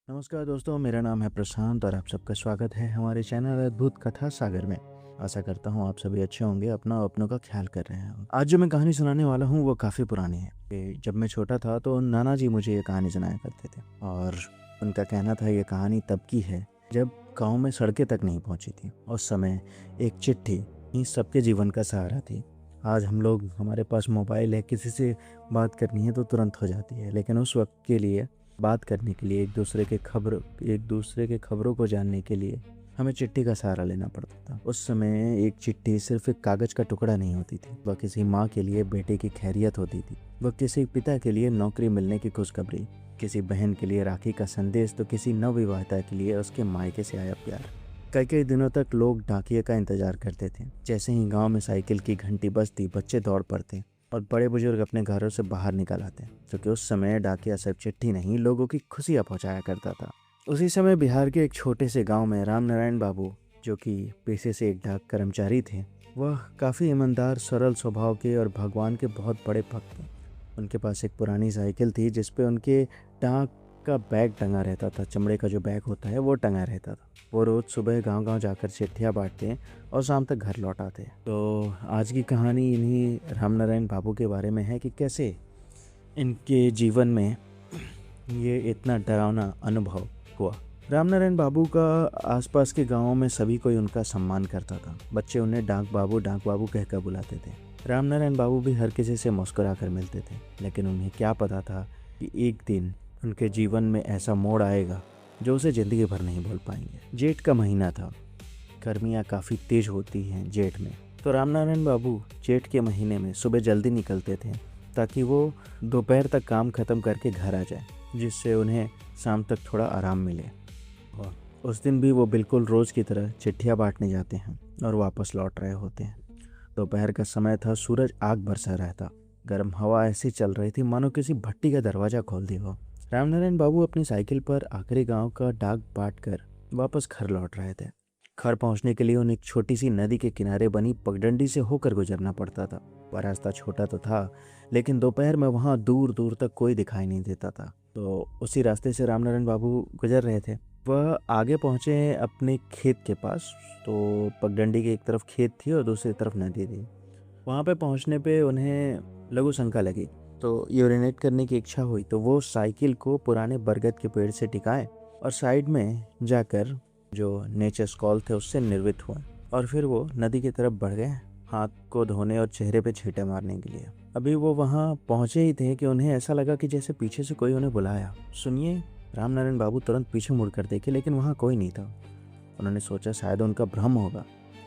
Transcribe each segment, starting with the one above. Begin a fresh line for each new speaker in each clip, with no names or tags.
नमस्कार दोस्तों, मेरा नाम है प्रशांत और आप सबका स्वागत है हमारे चैनल अद्भुत कथा सागर में। आशा करता हूँ आप सभी अच्छे होंगे, अपना और अपनों का ख्याल कर रहे हैं। आज जो मैं कहानी सुनाने वाला हूँ वो काफ़ी पुरानी है। कि जब मैं छोटा था तो नाना जी मुझे ये कहानी सुनाया करते थे और उनका कहना था ये कहानी तब की है जब गाँव में सड़कें तक नहीं पहुँची थी। उस समय एक चिट्ठी ही सबके जीवन का सहारा थी। आज हम लोग, हमारे पास मोबाइल है, किसी से बात करनी है तो तुरंत हो जाती है, लेकिन उस वक्त के लिए बात करने के लिए, एक दूसरे के खबरों को जानने के लिए हमें चिट्ठी का सहारा लेना पड़ता था। उस समय एक चिट्ठी सिर्फ एक कागज का टुकड़ा नहीं होती थी, वह किसी माँ के लिए बेटे की खैरियत होती थी, वह किसी पिता के लिए नौकरी मिलने की खुशखबरी, किसी बहन के लिए राखी का संदेश, तो किसी नवविवाहिता के लिए उसके मायके से आया प्यार। कई कई दिनों तक लोग डाकिये का इंतजार करते थे। जैसे ही गांव में साइकिल की घंटी बजती, बच्चे दौड़ पड़ते और बड़े बुजुर्ग अपने घरों से बाहर निकल आते, क्योंकि उस समय डाकिया सिर्फ चिट्ठी नहीं, लोगों की खुशियां पहुंचाया करता था। उसी समय बिहार के एक छोटे से गांव में राम नारायण बाबू, जो कि पेशे से एक डाक कर्मचारी थे, वह काफ़ी ईमानदार, सरल स्वभाव के और भगवान के बहुत बड़े भक्त थे। उनके पास एक पुरानी साइकिल थी जिसपे उनके डाक का बैग टंगा रहता था। चमड़े का जो बैग होता है वो टंगा रहता था। वो रोज़ सुबह गांव-गांव जाकर चिट्ठियाँ बांटते और शाम तक घर लौट आते। तो आज की कहानी इन्हीं रामनारायण बाबू के बारे में है कि कैसे इनके जीवन में ये इतना डरावना अनुभव हुआ। रामनारायण बाबू का आसपास के गांवों में सभी कोई उनका सम्मान करता था। बच्चे उन्हें डाक बाबू कहकर बुलाते थे। रामनारायण बाबू भी हर किसी से मुस्कुरा कर मिलते थे, लेकिन उन्हें क्या पता था कि एक दिन उनके जीवन में ऐसा मोड़ आएगा जो उसे ज़िंदगी भर नहीं भूल पाएंगे। जेठ का महीना था। गर्मियाँ काफ़ी तेज़ होती हैं जेठ में, तो रामनारायण बाबू जेठ के महीने में सुबह जल्दी निकलते थे ताकि वो दोपहर तक काम ख़त्म करके घर आ जाए, जिससे उन्हें शाम तक थोड़ा आराम मिले। और उस दिन भी वो बिल्कुल रोज़ की तरह चिट्ठियाँ बांटने जाते हैं और वापस लौट रहे होते हैं। दोपहर का समय था, सूरज आग बरसा रहा था। गर्म हवा ऐसी चल रही थी मानो किसी भट्टी का दरवाज़ा खोल दिया हो। रामनारायण बाबू अपनी साइकिल पर आखिरी गांव का डाक बांट कर वापस घर लौट रहे थे। घर पहुंचने के लिए उन्हें एक छोटी सी नदी के किनारे बनी पगडंडी से होकर गुजरना पड़ता था। वह रास्ता छोटा तो था, लेकिन दोपहर में वहां दूर दूर तक कोई दिखाई नहीं देता था। तो उसी रास्ते से रामनारायण बाबू गुजर रहे थे। वह आगे पहुंचे अपने खेत के पास। तो पगडंडी की एक तरफ खेत थी और दूसरी तरफ नदी थी। वहां पे पहुंचने पे उन्हें लघु शंका लगी, तो यूरिनेट करने की इच्छा हुई। तो वो साइकिल को पुराने बरगद के पेड़ से टिकाए और साइड में जाकर जो नेचर स्कॉल थे उससे निर्वित हुए और फिर वो नदी की तरफ बढ़ गए, हाथ को धोने और चेहरे पे छींटे मारने के लिए। अभी वो वहाँ पहुँचे ही थे कि उन्हें ऐसा लगा कि जैसे पीछे से कोई उन्हें बुलाया। सुनिए। रामनारायण बाबू तुरंत पीछे मुड़कर देखे, लेकिन वहाँ कोई नहीं था। उन्होंने सोचा शायद उनका भ्रम होगा।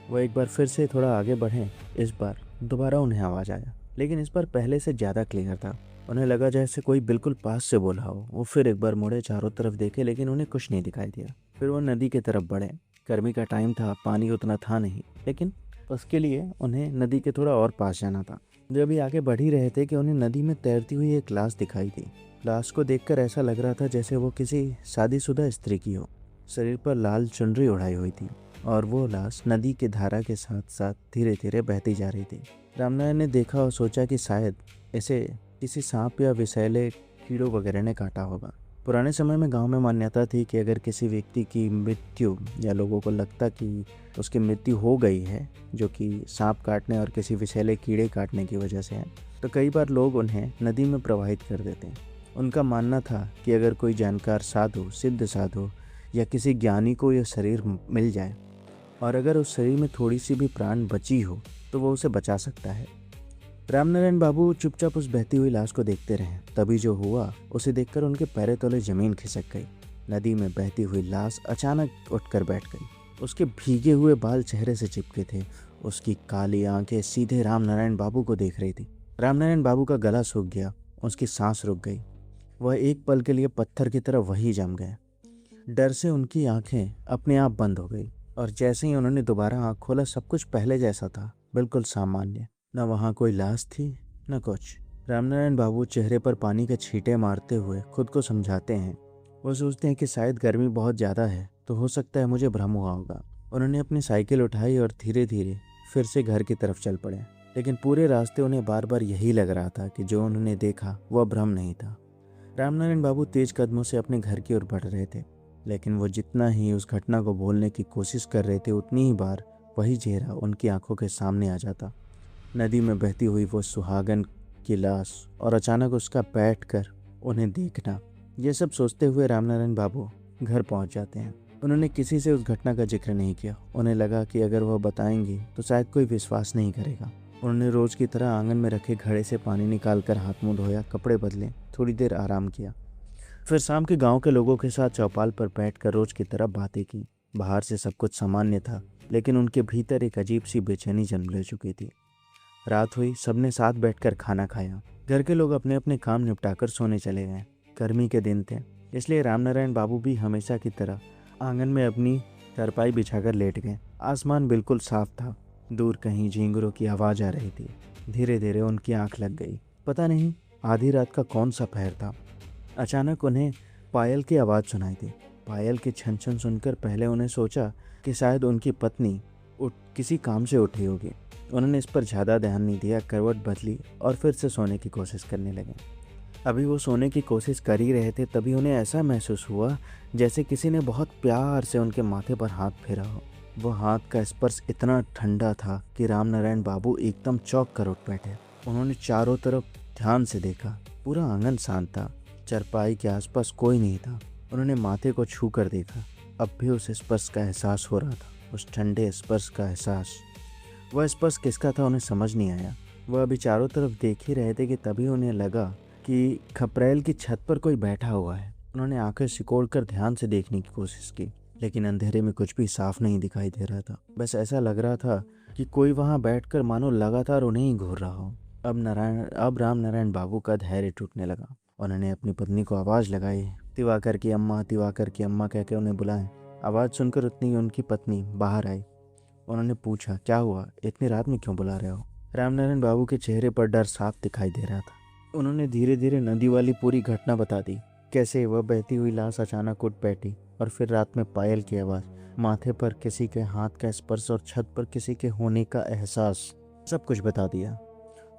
वो एक बार फिर से थोड़ा आगे बढ़े। इस बार दोबारा उन्हें आवाज़ आया, लेकिन इस बार पहले से ज़्यादा क्लियर था। उन्हें लगा जैसे कोई बिल्कुल पास से बोला हो। वो फिर एक बार मुड़े, चारों तरफ देखे, लेकिन उन्हें कुछ नहीं दिखाई दिया। फिर वो नदी की तरफ बढ़े। गर्मी का टाइम था, पानी उतना था नहीं, लेकिन उसके लिए उन्हें नदी के थोड़ा और पास जाना था। जब भी आगे बढ़ ही रहे थे कि उन्हें नदी में तैरती हुई एक लाश दिखाई दी। लाश को देखकर ऐसा लग रहा था जैसे वो किसी शादीशुदा स्त्री की हो। शरीर पर लाल चुनरी ओढ़ाई हुई थी और वो लाश नदी की धारा के साथ साथ धीरे धीरे बहती जा रही थी। रामनारायण ने देखा और सोचा कि शायद इसे किसी सांप या विषैले कीड़ों वगैरह ने काटा होगा। पुराने समय में गांव में मान्यता थी कि अगर किसी व्यक्ति की मृत्यु या लोगों को लगता कि उसकी मृत्यु हो गई है, जो कि सांप काटने और किसी विषैले कीड़े काटने की वजह से है, तो कई बार लोग उन्हें नदी में प्रवाहित कर देते हैं। उनका मानना था कि अगर कोई जानकार साधु, सिद्ध साधु या किसी ज्ञानी को यह शरीर मिल जाए और अगर उस शरीर में थोड़ी सी भी प्राण बची हो तो वो उसे बचा सकता है। रामनारायण बाबू चुपचाप उस बहती हुई लाश को देखते रहे। तभी जो हुआ उसे देखकर उनके पैरों तले जमीन खिसक गई। नदी में बहती हुई लाश अचानक उठकर बैठ गई। उसके भीगे हुए बाल चेहरे से चिपके थे। उसकी काली आंखें सीधे रामनारायण बाबू को देख रही थी। रामनारायण बाबू का गला सूख गया, उसकी सांस रुक गई। वह एक पल के लिए पत्थर की तरह वहीं जम गए। डर से उनकी आंखें अपने आप बंद हो गई और जैसे ही उन्होंने दोबारा आंख खोला, सब कुछ पहले जैसा था, बिल्कुल सामान्य। न वहाँ कोई लाश थी, न कुछ। रामनारायण बाबू चेहरे पर पानी के छींटे मारते हुए खुद को समझाते हैं। वो सोचते हैं कि शायद गर्मी बहुत ज़्यादा है, तो हो सकता है मुझे भ्रम हुआ होगा। उन्होंने अपनी साइकिल उठाई और धीरे धीरे फिर से घर की तरफ चल पड़े। लेकिन पूरे रास्ते उन्हें बार बार यही लग रहा था कि जो उन्होंने देखा वह भ्रम नहीं था। रामनारायण बाबू तेज कदमों से अपने घर की ओर बढ़ रहे थे, लेकिन वो जितना ही उस घटना को भूलने की कोशिश कर रहे थे उतनी ही बार वही चेहरा उनकी आंखों के सामने आ जाता। नदी में बहती हुई वो सुहागन की लाश और अचानक उसका बैठ कर उन्हें देखना, ये सब सोचते हुए रामनारायण बाबू घर पहुंच जाते हैं। उन्होंने किसी से उस घटना का जिक्र नहीं किया। उन्हें लगा कि अगर वह बताएंगी तो शायद कोई विश्वास नहीं करेगा। उन्होंने रोज की तरह आंगन में रखे घड़े से पानी निकालकर हाथ मुंह धोया, कपड़े बदले, थोड़ी देर आराम किया। फिर शाम के गांव के लोगों के साथ चौपाल पर बैठकर रोज की तरह बातें की। बाहर से सब कुछ सामान्य था, लेकिन उनके भीतर एक अजीब सी बेचैनी जन्म ले चुकी थी। रात हुई, सबने साथ बैठकर खाना खाया। घर के लोग अपने अपने काम निपटाकर सोने चले गए। गर्मी के दिन थे, इसलिए रामनारायण बाबू भी हमेशा की तरह आंगन में अपनी चारपाई बिछाकर लेट गए। आसमान बिल्कुल साफ था। दूर कहीं झींगुरों की आवाज़ आ रही थी। धीरे धीरे उनकी आंख लग गई। पता नहीं आधी रात का कौन सा पहर था। अचानक उन्हें पायल की आवाज़ सुनाई दी। पायल की छन छन सुनकर पहले उन्हें सोचा कि शायद उनकी पत्नी किसी काम से उठी होगी। उन्होंने इस पर ज़्यादा ध्यान नहीं दिया, करवट बदली और फिर से सोने की कोशिश करने लगे। अभी वो सोने की कोशिश कर ही रहे थे, तभी उन्हें ऐसा महसूस हुआ जैसे किसी ने बहुत प्यार से उनके माथे पर हाथ फेरा हो। वो हाथ का स्पर्श इतना ठंडा था कि रामनारायण बाबू एकदम चौंक कर उठ बैठे। उन्होंने चारों तरफ ध्यान से देखा। पूरा आंगन शांत था। चारपाई के आसपास कोई नहीं था। उन्होंने माथे को छू कर देखा। अब भी उस स्पर्श का एहसास हो रहा था, उस ठंडे स्पर्श का एहसास। वह स्पर्श किसका था उन्हें समझ नहीं आया। वह अभी चारों तरफ देख ही रहे थे कि तभी उन्हें लगा कि खपरेल की छत पर कोई बैठा हुआ है। उन्होंने आंखें सिकोड़कर ध्यान से देखने की कोशिश की, लेकिन अंधेरे में कुछ भी साफ नहीं दिखाई दे रहा था। बस ऐसा लग रहा था कि कोई वहां बैठकर मानो लगातार उन्हें ही घूर रहा हो। अब रामनारायण बाबू का धैर्य टूटने लगा। उन्होंने अपनी पत्नी को आवाज़ लगाई, तिवाकर की अम्मा कह के उन्हें बुलाएं। आवाज़ सुनकर उतनी उनकी पत्नी बाहर आई। उन्होंने पूछा, क्या हुआ, इतनी रात में क्यों बुला रहे हो? रामनारायण बाबू के चेहरे पर डर साफ दिखाई दे रहा था। उन्होंने धीरे धीरे नदी वाली पूरी घटना बता दी। कैसे वह बहती हुई लाश अचानक उठ बैठी और फिर रात में पायल की आवाज़, माथे पर किसी के हाथ का स्पर्श और छत पर किसी के होने का एहसास, सब कुछ बता दिया।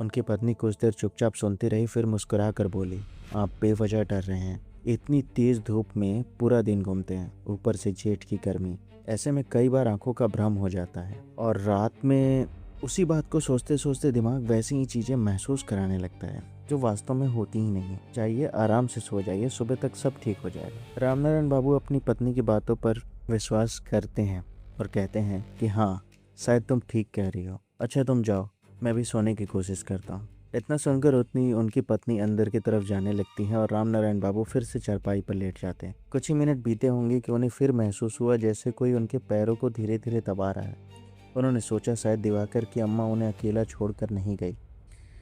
उनकी पत्नी कुछ देर चुपचाप सुनती रही, फिर मुस्कुरा कर बोली, आप बेवजह डर रहे हैं। इतनी तेज धूप में पूरा दिन घूमते हैं, ऊपर से जेठ की गर्मी, ऐसे में कई बार आंखों का भ्रम हो जाता है और रात में उसी बात को सोचते सोचते दिमाग वैसी ही चीज़ें महसूस कराने लगता है जो वास्तव में होती ही नहीं। चाहिए आराम से सो जाइए, सुबह तक सब ठीक हो जाएगा। रामनारायण बाबू अपनी पत्नी की बातों पर विश्वास करते हैं और कहते हैं कि हाँ, शायद तुम ठीक कह रही हो। अच्छा तुम जाओ, मैं भी सोने की कोशिश करता हूँ। इतना सुनकर उतनी उनकी पत्नी अंदर की तरफ जाने लगती हैं और रामनारायण बाबू फिर से चारपाई पर लेट जाते हैं। कुछ ही मिनट बीते होंगे कि उन्हें फिर महसूस हुआ जैसे कोई उनके पैरों को धीरे धीरे दबा रहा है। उन्होंने सोचा शायद दिवाकर की अम्मा उन्हें अकेला छोड़कर नहीं गई,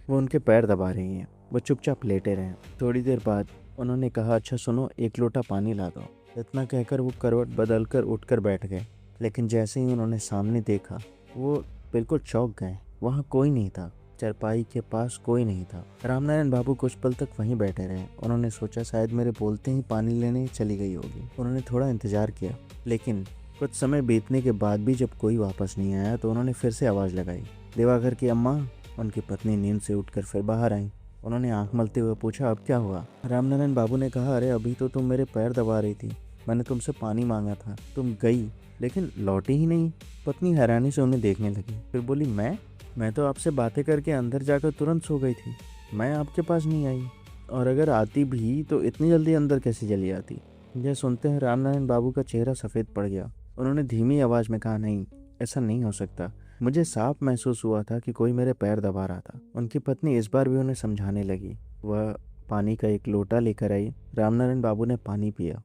वो उनके पैर दबा रही हैं। वो चुपचाप लेटे रहे। थोड़ी देर बाद उन्होंने कहा, अच्छा सुनो, एक लोटा पानी ला दो। इतना कहकर वो करवट बदल कर उठकर बैठ गए, लेकिन जैसे ही उन्होंने सामने देखा वो बिल्कुल चौंक गए। वहाँ कोई नहीं था। चारपाई के पास कोई नहीं था। रामनारायण बाबू कुछ पल तक वहीं बैठे रहे। उन्होंने सोचा शायद मेरे बोलते ही पानी लेने चली गई होगी। उन्होंने थोड़ा इंतजार किया, लेकिन कुछ समय बीतने के बाद भी जब कोई वापस नहीं आया तो उन्होंने फिर से आवाज़ लगाई, दिवाकर की अम्मा। उनकी पत्नी नींद से उठकर फिर बाहर आई। उन्होंने आंख मलते हुए पूछा, अब क्या हुआ? रामनारायण बाबू ने कहा, अरे अभी तो तुम मेरे पैर दबा रही थी, मैंने तुमसे पानी मांगा था, तुम गई लेकिन लौटी ही नहीं। पत्नी हैरानी से उन्हें देखने लगी, फिर बोली, मैं तो आपसे बातें करके अंदर जाकर तुरंत सो गई थी, मैं आपके पास नहीं आई, और अगर आती भी तो इतनी जल्दी अंदर कैसे चली आती? यह सुनते हैं रामनारायण बाबू का चेहरा सफ़ेद पड़ गया। उन्होंने धीमी आवाज़ में कहा, नहीं, ऐसा नहीं हो सकता, मुझे साफ महसूस हुआ था कि कोई मेरे पैर दबा रहा था। उनकी पत्नी इस बार भी उन्हें समझाने लगी। वह पानी का एक लोटा लेकर आई। रामनारायण बाबू ने पानी पिया,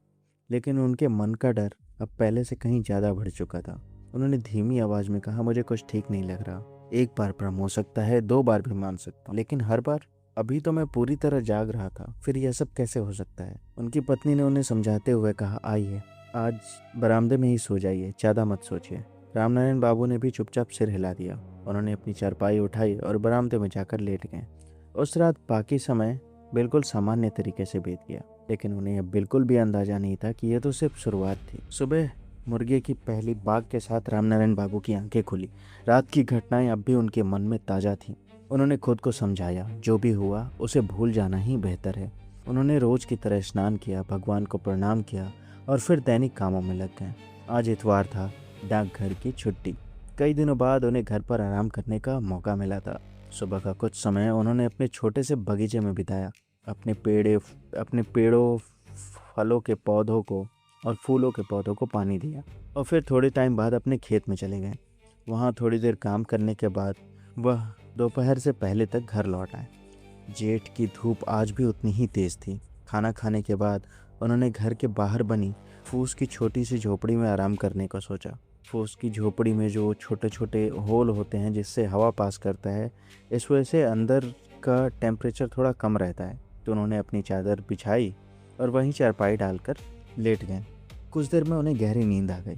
लेकिन उनके मन का डर अब पहले से कहीं ज़्यादा बढ़ चुका था। उन्होंने धीमी आवाज़ में कहा, मुझे कुछ ठीक नहीं लग रहा। एक बार भ्रम हो सकता है, 2 बार भी मान सकता हूँ, लेकिन हर बार? अभी तो मैं पूरी तरह जाग रहा था, फिर यह सब कैसे हो सकता है? उनकी पत्नी ने उन्हें समझाते हुए कहा, आइए आज बरामदे में ही सो जाइए, ज़्यादा मत सोचिए। रामनारायण बाबू ने भी चुपचाप सिर हिला दिया। उन्होंने अपनी चारपाई उठाई और बरामदे में जाकर लेट गए। उस रात बाकी समय बिल्कुल सामान्य तरीके से बीत गया, लेकिन उन्हें अब बिल्कुल भी अंदाजा नहीं था कि यह तो सिर्फ शुरुआत थी। सुबह मुर्गे की पहली बाग के साथ रामनारायण बाबू की आंखें खुली। रात की घटनाएं अब भी उनके मन में ताज़ा थीं। उन्होंने खुद को समझाया, जो भी हुआ उसे भूल जाना ही बेहतर है। उन्होंने रोज की तरह स्नान किया, भगवान को प्रणाम किया और फिर दैनिक कामों में लग गए। आज इतवार था, डाकघर की छुट्टी। कई दिनों बाद उन्हें घर पर आराम करने का मौका मिला था। सुबह का कुछ समय उन्होंने अपने छोटे से बगीचे में बिताया। अपने पेड़ों, फलों के पौधों को और फूलों के पौधों को पानी दिया और फिर थोड़े टाइम बाद अपने खेत में चले गए। वहाँ थोड़ी देर काम करने के बाद वह दोपहर से पहले तक घर लौट आए। जेठ की धूप आज भी उतनी ही तेज थी। खाना खाने के बाद उन्होंने घर के बाहर बनी फूस की छोटी सी झोपड़ी में आराम करने का सोचा। फूस की झोपड़ी में जो छोटे छोटे होल होते हैं जिससे हवा पास करता है, इस वजह से अंदर का टेम्परेचर थोड़ा कम रहता है। तो उन्होंने अपनी चादर बिछाई और वहीं चारपाई डालकर लेट गए। कुछ देर में उन्हें गहरी नींद आ गई,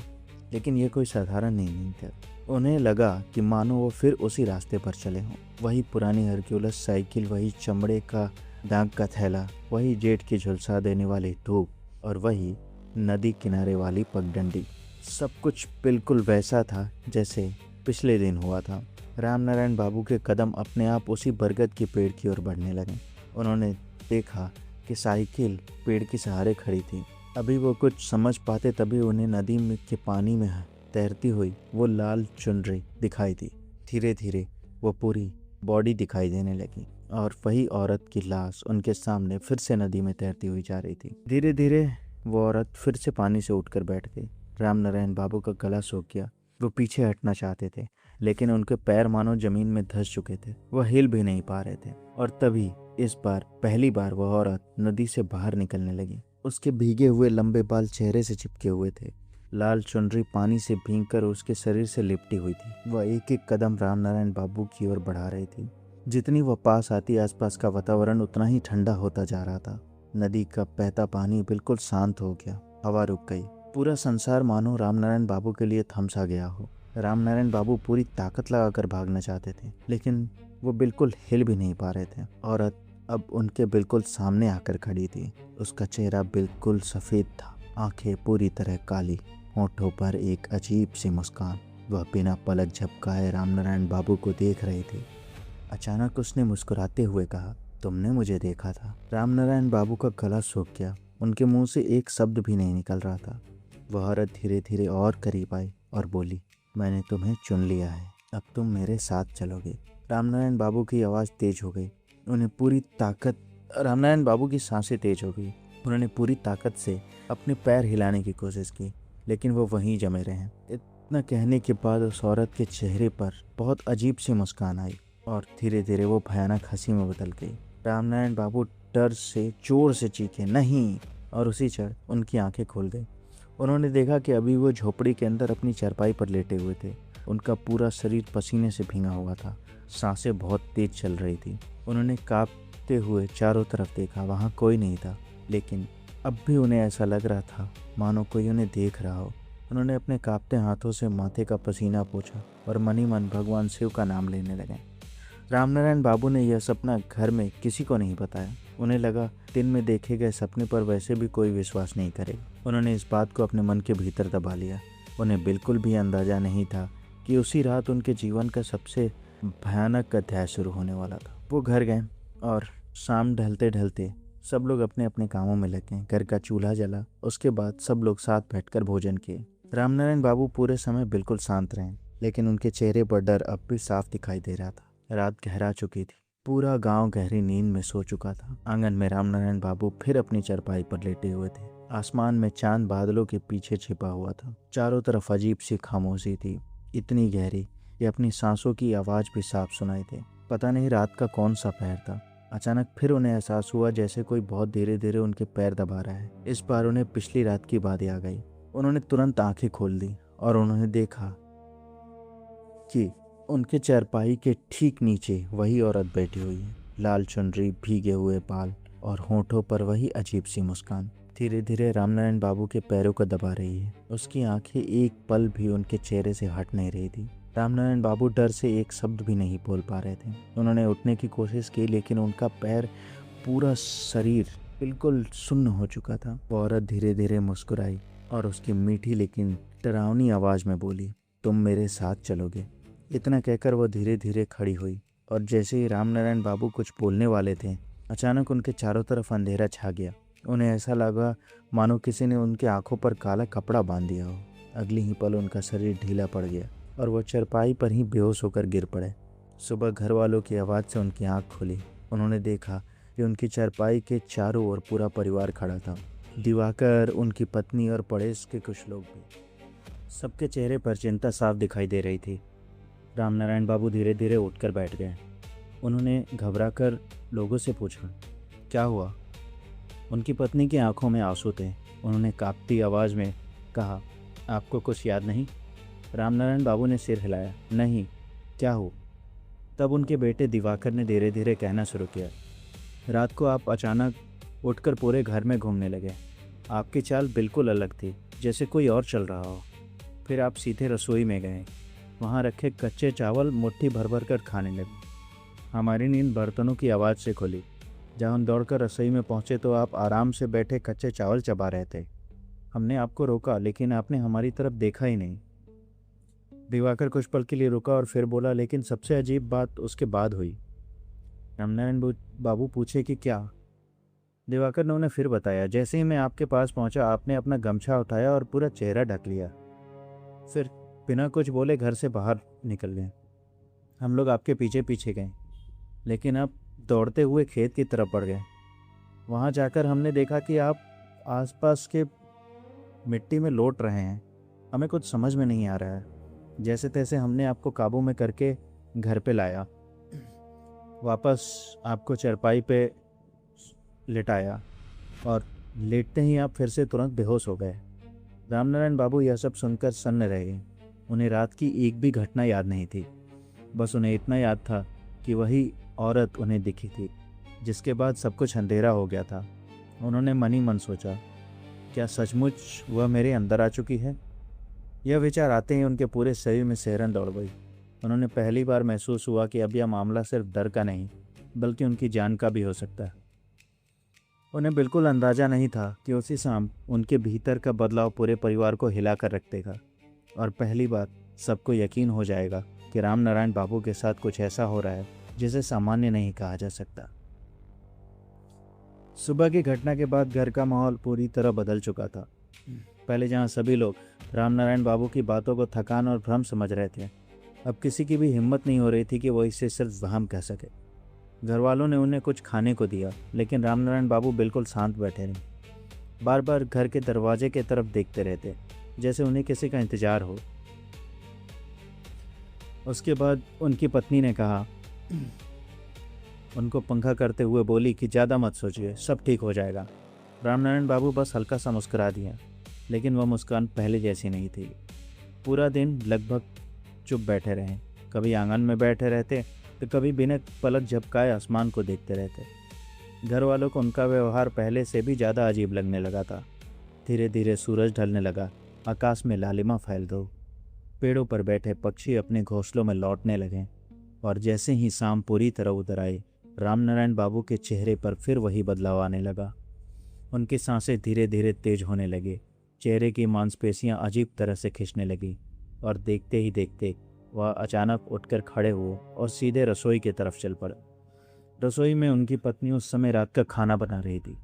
लेकिन यह कोई साधारण नींद थी। उन्हें लगा कि मानो वो फिर उसी रास्ते पर चले हों। वही पुरानी हरक्यूलस साइकिल, वही चमड़े का दाग का थैला, वही जेठ की झुलसा देने वाली धूप और वही नदी किनारे वाली पगडंडी। सब कुछ बिल्कुल वैसा था जैसे पिछले दिन हुआ था। रामनारायण बाबू के कदम अपने आप उसी बरगद के पेड़ की ओर बढ़ने लगे। उन्होंने देखा कि साइकिल पेड़ के सहारे खड़ी थी। अभी वो कुछ समझ पाते तभी उन्हें नदी में के पानी में तैरती हुई वो लाल चुनरी दिखाई दी। धीरे धीरे वो पूरी बॉडी दिखाई देने लगी और वही औरत की लाश उनके सामने फिर से नदी में तैरती हुई जा रही थी। धीरे धीरे वो औरत फिर से पानी से उठकर बैठ गई। रामनारायण बाबू का गला सूख गया। वो पीछे हटना चाहते थे, लेकिन उनके पैर मानो जमीन में धंस चुके थे। वह हिल भी नहीं पा रहे थे। और तभी इस बार पहली बार वह औरत नदी से बाहर निकलने लगी। उसके भीगे हुए लंबे बाल चेहरे से चिपके हुए थे। लाल चुनरी पानी से भीगकर उसके शरीर से लिपटी हुई थी। वह एक एक कदम रामनारायण बाबू की ओर बढ़ा रही थी। जितनी वह पास आती, आसपास का वातावरण उतना ही ठंडा होता जा रहा था। नदी का बहता पानी बिल्कुल शांत हो गया। हवा रुक गई। पूरा संसार मानो रामनारायण बाबू के लिए थम सा गया हो। रामनारायण बाबू पूरी ताकत लगाकर भागना चाहते थे, लेकिन वो बिल्कुल हिल भी नहीं पा रहे थे। औरत अब उनके बिल्कुल सामने आकर खड़ी थी। उसका चेहरा बिल्कुल सफेद था, आंखें पूरी तरह काली, होठों पर एक अजीब सी मुस्कान। वह बिना पलक झपकाए रामनारायण बाबू को देख रही थी। अचानक उसने मुस्कुराते हुए कहा, तुमने मुझे देखा था। रामनारायण बाबू का गला सूख गया। उनके मुंह से एक शब्द भी नहीं निकल रहा था। वह औरत धीरे धीरे और करीब आई और बोली, मैंने तुम्हें चुन लिया है, अब तुम मेरे साथ चलोगे। रामनारायण बाबू की आवाज़ तेज हो गई। रामनारायण बाबू की सांसें तेज हो गई। उन्होंने पूरी ताकत से अपने पैर हिलाने की कोशिश की, लेकिन वो वहीं जमे रहे। इतना कहने के बाद उस औरत के चेहरे पर बहुत अजीब सी मुस्कान आई और धीरे धीरे वो भयानक हंसी में बदल गई। रामनारायण बाबू डर से जोर से चीखे, नहीं, और उसी क्षण उनकी आंखें खुल गई। उन्होंने देखा कि अभी वो झोपड़ी के अंदर अपनी चारपाई पर लेटे हुए थे। उनका पूरा शरीर पसीने से भींगा हुआ था। सांसें बहुत तेज चल रही थी। उन्होंने कांपते हुए चारों तरफ देखा। वहाँ कोई नहीं था, लेकिन अब भी उन्हें ऐसा लग रहा था मानो कोई उन्हें देख रहा हो। उन्होंने अपने कांपते हाथों से माथे का पसीना पोंछा और मन ही मन भगवान शिव का नाम लेने लगे। रामनारायण बाबू ने यह सपना घर में किसी को नहीं बताया। उन्हें लगा दिन में देखे गए सपने पर वैसे भी कोई विश्वास नहीं करेगा। उन्होंने इस बात को अपने मन के भीतर दबा लिया। उन्हें बिल्कुल भी अंदाजा नहीं था कि उसी रात उनके जीवन का सबसे भयानक अध्याय शुरू होने वाला था। वो घर गए और शाम ढलते ढलते सब लोग अपने अपने कामों में लग गए। घर का चूल्हा जला। उसके बाद सब लोग साथ बैठकर भोजन किए। रामनारायण बाबू पूरे समय बिल्कुल शांत रहे, लेकिन उनके चेहरे पर डर अब भी साफ दिखाई दे रहा था। रात गहरा चुकी थी। पूरा गांव गहरी नींद में सो चुका था। आंगन में रामनारायण बाबू फिर अपनी चारपाई पर लेटे हुए थे। आसमान में चांद बादलों के पीछे छिपा हुआ था। चारों तरफ अजीब सी खामोशी थी, इतनी गहरी कि अपनी सांसों की आवाज भी साफ सुनाई थी। पता नहीं रात का कौन सा पहर था। अचानक फिर उन्हें एहसास हुआ जैसे कोई बहुत धीरे धीरे उनके पैर दबा रहा है। इस बार उन्हें पिछली रात की बात आ गई। उन्होंने तुरंत आंखें खोल दी और उन्होंने देखा कि उनके चारपाई के ठीक नीचे वही औरत बैठी हुई है। लाल चुनरी, भीगे हुए बाल और होठों पर वही अजीब सी मुस्कान धीरे धीरे रामनारायण बाबू के पैरों को दबा रही है। उसकी आंखें एक पल भी उनके चेहरे से हट नहीं रही थी। रामनारायण बाबू डर से एक शब्द भी नहीं बोल पा रहे थे। उन्होंने उठने की कोशिश की, लेकिन उनका पैर, पूरा शरीर बिल्कुल सुन्न हो चुका था। वो औरत धीरे धीरे मुस्कुराई और उसकी मीठी लेकिन डरावनी आवाज में बोली, तुम मेरे साथ चलोगे। इतना कहकर वो धीरे धीरे खड़ी हुई और जैसे ही रामनारायण बाबू कुछ बोलने वाले थे, अचानक उनके चारों तरफ अंधेरा छा गया। उन्हें ऐसा लगा मानो किसी ने उनकी आंखों पर काला कपड़ा बांध दिया हो। अगले ही पल उनका शरीर ढीला पड़ गया और वो चारपाई पर ही बेहोश होकर गिर पड़े। सुबह घर वालों की आवाज़ से उनकी आंख खुली। उन्होंने देखा कि उनकी चारपाई के चारों ओर पूरा परिवार खड़ा था। दिवाकर, उनकी पत्नी और पड़ोस के कुछ लोग भी। सबके चेहरे पर चिंता साफ दिखाई दे रही थी। रामनारायण बाबू धीरे धीरे उठकर बैठ गए। उन्होंने घबराकर लोगों से पूछा, क्या हुआ? उनकी पत्नी की आंखों में आंसू थे। उन्होंने कांपती आवाज़ में कहा, आपको कुछ याद नहीं? रामनारायण बाबू ने सिर हिलाया, नहीं, क्या हो? तब उनके बेटे दिवाकर ने धीरे धीरे कहना शुरू किया, रात को आप अचानक उठकर पूरे घर में घूमने लगे। आपकी चाल बिल्कुल अलग थी, जैसे कोई और चल रहा हो। फिर आप सीधे रसोई में गए। वहाँ रखे कच्चे चावल मुट्ठी भर भर कर खाने लगे। हमारी नींद बर्तनों की आवाज़ से खुली। जब हम दौड़कर रसोई में पहुँचे तो आप आराम से बैठे कच्चे चावल चबा रहे थे। हमने आपको रोका, लेकिन आपने हमारी तरफ देखा ही नहीं। दिवाकर कुछ पल के लिए रुका और फिर बोला, लेकिन सबसे अजीब बात उसके बाद हुई। रामनारायण बाबू पूछे कि क्या? दिवाकर ने उन्हें फिर बताया, जैसे ही मैं आपके पास पहुंचा आपने अपना गमछा उठाया और पूरा चेहरा ढक लिया। फिर बिना कुछ बोले घर से बाहर निकल गए। हम लोग आपके पीछे पीछे गए, लेकिन आप दौड़ते हुए खेत की तरफ बढ़ गए। वहाँ जाकर हमने देखा कि आप आसपास के मिट्टी में लौट रहे हैं। हमें कुछ समझ में नहीं आ रहा है। जैसे तैसे हमने आपको काबू में करके घर पे लाया, वापस आपको चारपाई पे लेटाया और लेटते ही आप फिर से तुरंत बेहोश हो गए। रामनारायण बाबू यह सब सुनकर सन्न रह गए। उन्हें रात की एक भी घटना याद नहीं थी। बस उन्हें इतना याद था कि वही औरत उन्हें दिखी थी, जिसके बाद सब कुछ अंधेरा हो गया था। उन्होंने मन ही मन सोचा, क्या सचमुच वह मेरे अंदर आ चुकी है? यह विचार आते ही उनके पूरे शरीर में सिहरन दौड़ गई। उन्होंने पहली बार महसूस हुआ कि अब यह मामला सिर्फ डर का नहीं, बल्कि उनकी जान का भी हो सकता है। उन्हें बिल्कुल अंदाज़ा नहीं था कि उसी शाम उनके भीतर का बदलाव पूरे परिवार को हिला कर रख देगा और पहली बार सबको यकीन हो जाएगा कि रामनारायण बाबू के साथ कुछ ऐसा हो रहा है जिसे सामान्य नहीं कहा जा सकता। सुबह की घटना के बाद घर का माहौल पूरी तरह बदल चुका था। पहले जहां सभी लोग रामनारायण बाबू की बातों को थकान और भ्रम समझ रहे थे, अब किसी की भी हिम्मत नहीं हो रही थी कि वो इसे सिर्फ वहम कह सके। घर वालों ने उन्हें कुछ खाने को दिया, लेकिन रामनारायण बाबू बिल्कुल शांत बैठे रहे। बार बार घर के दरवाजे की तरफ देखते रहते, जैसे उन्हें किसी का इंतजार हो। उसके बाद उनकी पत्नी ने कहा, उनको पंखा करते हुए बोली कि ज़्यादा मत सोचिए, सब ठीक हो जाएगा। रामनारायण बाबू बस हल्का सा मुस्कुरा दिया, लेकिन वह मुस्कान पहले जैसी नहीं थी। पूरा दिन लगभग चुप बैठे रहे। कभी आंगन में बैठे रहते तो कभी बिना पलक झपकाए आसमान को देखते रहते। घर वालों को उनका व्यवहार पहले से भी ज़्यादा अजीब लगने लगा था। धीरे धीरे सूरज ढलने लगा, आकाश में लालिमा फैल गई। पेड़ों पर बैठे पक्षी अपने घोंसलों में लौटने लगे और जैसे ही शाम पूरी तरह उतर आई, रामनारायण बाबू के चेहरे पर फिर वही बदलाव आने लगा। उनकी सांसें धीरे धीरे तेज होने लगी, चेहरे की मांसपेशियां अजीब तरह से खिंचने लगी और देखते ही देखते वह अचानक उठकर खड़े हुए और सीधे रसोई की तरफ चल पड़े। रसोई में उनकी पत्नी उस समय रात का खाना बना रही थी।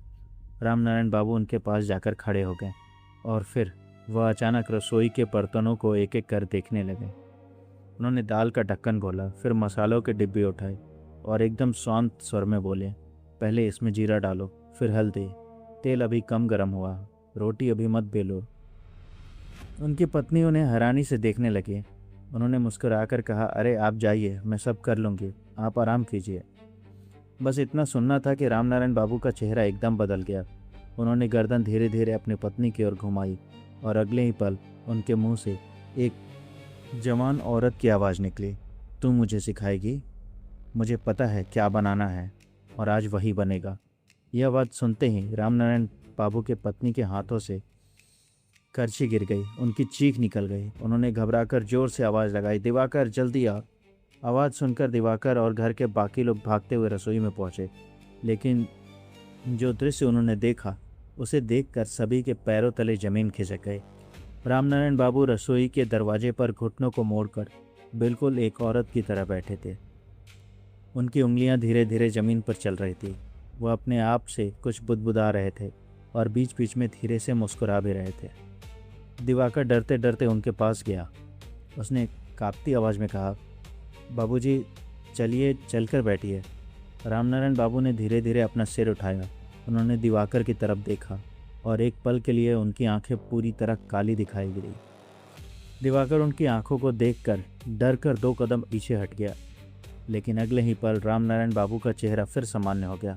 रामनारायण बाबू उनके पास जाकर खड़े हो गए और फिर वह अचानक रसोई के बर्तनों को एक एक कर देखने लगे। उन्होंने दाल का ढक्कन खोला, फिर मसालों के डिब्बे उठाए और एकदम शांत स्वर में बोले, पहले इसमें जीरा डालो, फिर हल्दी, तेल अभी कम गर्म हुआ, रोटी अभी मत बेलो। उनकी पत्नी उन्हें हैरानी से देखने लगी। उन्होंने मुस्कुराकर कहा, अरे आप जाइए, मैं सब कर लूँगी, आप आराम कीजिए। बस इतना सुनना था कि रामनारायण बाबू का चेहरा एकदम बदल गया। उन्होंने गर्दन धीरे धीरे अपनी पत्नी की ओर घुमाई और अगले ही पल उनके मुंह से एक जवान औरत की आवाज़ निकली, तू मुझे सिखाएगी? मुझे पता है क्या बनाना है और आज वही बनेगा। यह बात सुनते ही रामनारायण बाबू के पत्नी के हाथों से करछी गिर गई, उनकी चीख निकल गई। उन्होंने घबराकर जोर से आवाज़ लगाई, दिवाकर जल्दी आ। आवाज़ सुनकर दिवाकर और घर के बाकी लोग भागते हुए रसोई में पहुंचे, लेकिन जो दृश्य उन्होंने देखा उसे देखकर सभी के पैरों तले जमीन खिसक गए। रामनारायण बाबू रसोई के दरवाजे पर घुटनों को मोड़कर बिल्कुल एक औरत की तरह बैठे थे। उनकी उंगलियां धीरे धीरे जमीन पर चल रही थी। वह अपने आप से कुछ बुदबुदा रहे थे और बीच बीच में धीरे से मुस्कुरा भी रहे थे। दिवाकर डरते डरते उनके पास गया। उसने कांपती आवाज़ में कहा, बाबूजी चलिए, चलकर बैठिए। रामनारायण बाबू ने धीरे धीरे अपना सिर उठाया। उन्होंने दिवाकर की तरफ देखा और एक पल के लिए उनकी आंखें पूरी तरह काली दिखाई दी। दिवाकर उनकी आंखों को देखकर डर कर 2 कदम पीछे हट गया, लेकिन अगले ही पल रामनारायण बाबू का चेहरा फिर सामान्य हो गया।